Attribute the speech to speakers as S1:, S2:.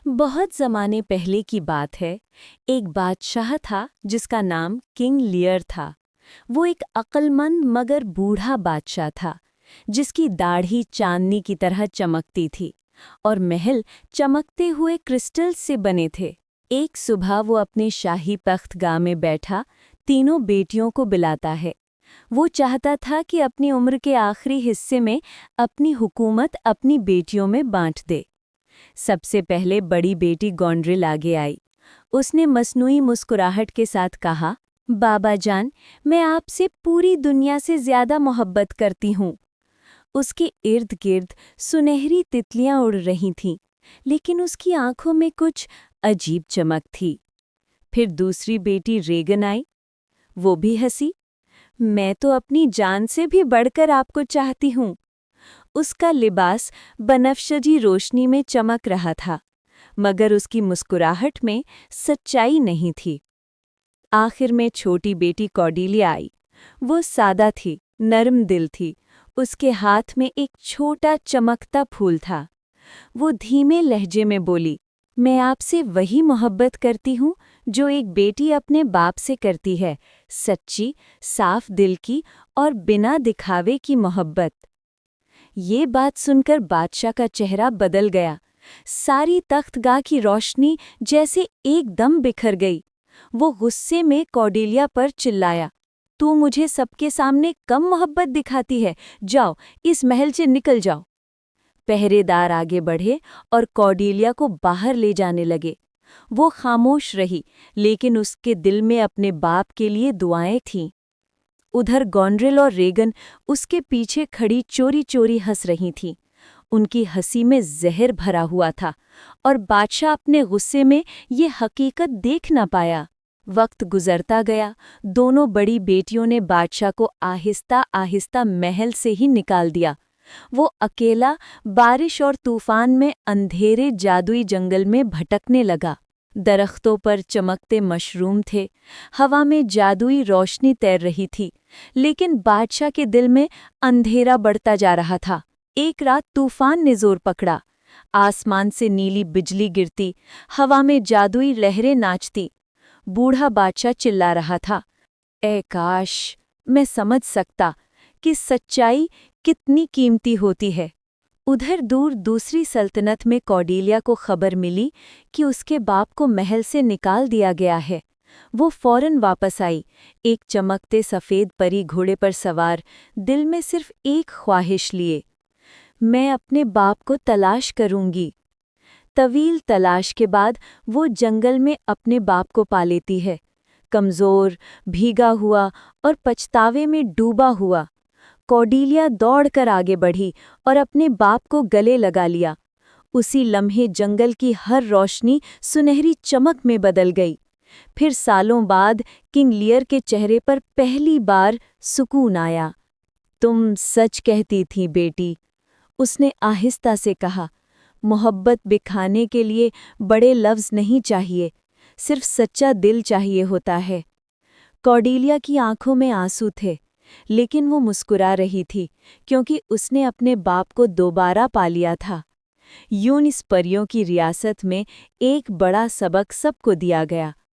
S1: बहुत ज़माने पहले की बात है। एक बादशाह था जिसका नाम किंग लियर था। वो एक अक्लमंद मगर बूढ़ा बादशाह था, जिसकी दाढ़ी चांदनी की तरह चमकती थी और महल चमकते हुए क्रिस्टल से बने थे। एक सुबह वो अपने शाही तख्तगाह में बैठा तीनों बेटियों को बुलाता है। वो चाहता था कि अपनी उम्र के आखिरी हिस्से में अपनी हुकूमत अपनी बेटियों में बांट दे। सबसे पहले बड़ी बेटी गॉन्ड्रिल आगे आई। उसने मसनूई मुस्कुराहट के साथ कहा, बाबा जान, मैं आपसे पूरी दुनिया से ज्यादा मोहब्बत करती हूँ। उसके इर्द गिर्द सुनहरी तितलियां उड़ रही थीं, लेकिन उसकी आंखों में कुछ अजीब चमक थी। फिर दूसरी बेटी रेगन आई। वो भी हंसी। मैं तो अपनी जान से भी बढ़कर आपको चाहती हूँ। उसका लिबास बनफशजी रोशनी में चमक रहा था, मगर उसकी मुस्कुराहट में सच्चाई नहीं थी। आखिर में छोटी बेटी कॉर्डेलिया आई। वो सादा थी, नरम दिल थी। उसके हाथ में एक छोटा चमकता फूल था। वो धीमे लहजे में बोली, मैं आपसे वही मोहब्बत करती हूँ जो एक बेटी अपने बाप से करती है, सच्ची, साफ दिल की और बिना दिखावे की मोहब्बत। ये बात सुनकर बादशाह का चेहरा बदल गया। सारी तख्तगाह की रोशनी जैसे एकदम बिखर गई। वो गुस्से में कॉर्डेलिया पर चिल्लाया, तू मुझे सबके सामने कम मोहब्बत दिखाती है, जाओ इस महल से निकल जाओ। पहरेदार आगे बढ़े और कॉर्डेलिया को बाहर ले जाने लगे। वो खामोश रही, लेकिन उसके दिल में अपने बाप के लिए दुआएं थीं। उधर गॉन्ड्रिल और रेगन उसके पीछे खड़ी चोरी चोरी हंस रही थीं। उनकी हंसी में जहर भरा हुआ था और बादशाह अपने गुस्से में ये हकीकत देख न पाया। वक्त गुजरता गया। दोनों बड़ी बेटियों ने बादशाह को आहिस्ता आहिस्ता महल से ही निकाल दिया। वो अकेला बारिश और तूफान में अंधेरे जादुई जंगल में भटकने लगा। दरख्तों पर चमकते मशरूम थे, हवा में जादुई रोशनी तैर रही थी, लेकिन बादशाह के दिल में अंधेरा बढ़ता जा रहा था। एक रात तूफान ने जोर पकड़ा। आसमान से नीली बिजली गिरती, हवा में जादुई लहरें नाचती। बूढ़ा बादशाह चिल्ला रहा था, ऐ काश मैं समझ सकता कि सच्चाई कितनी कीमती होती है। उधर दूर दूसरी सल्तनत में कॉर्डेलिया को खबर मिली कि उसके बाप को महल से निकाल दिया गया है। वो फौरन वापस आई, एक चमकते सफ़ेद परी घोड़े पर सवार, दिल में सिर्फ एक ख्वाहिश लिए, मैं अपने बाप को तलाश करूंगी। तवील तलाश के बाद वो जंगल में अपने बाप को पा लेती है, कमज़ोर, भीगा हुआ और पछतावे में डूबा हुआ। कॉर्डेलिया दौड़कर आगे बढ़ी और अपने बाप को गले लगा लिया। उसी लम्हे जंगल की हर रोशनी सुनहरी चमक में बदल गई। फिर सालों बाद किंग लियर के चेहरे पर पहली बार सुकून आया। तुम सच कहती थी बेटी, उसने आहिस्ता से कहा। मोहब्बत बिखाने के लिए बड़े लफ्ज़ नहीं चाहिए, सिर्फ सच्चा दिल चाहिए होता है। कॉर्डेलिया की आंखों में आंसू थे, लेकिन वो मुस्कुरा रही थी क्योंकि उसने अपने बाप को दोबारा पा लिया था। यूं इस परियों की रियासत में एक बड़ा सबक सबको दिया गया।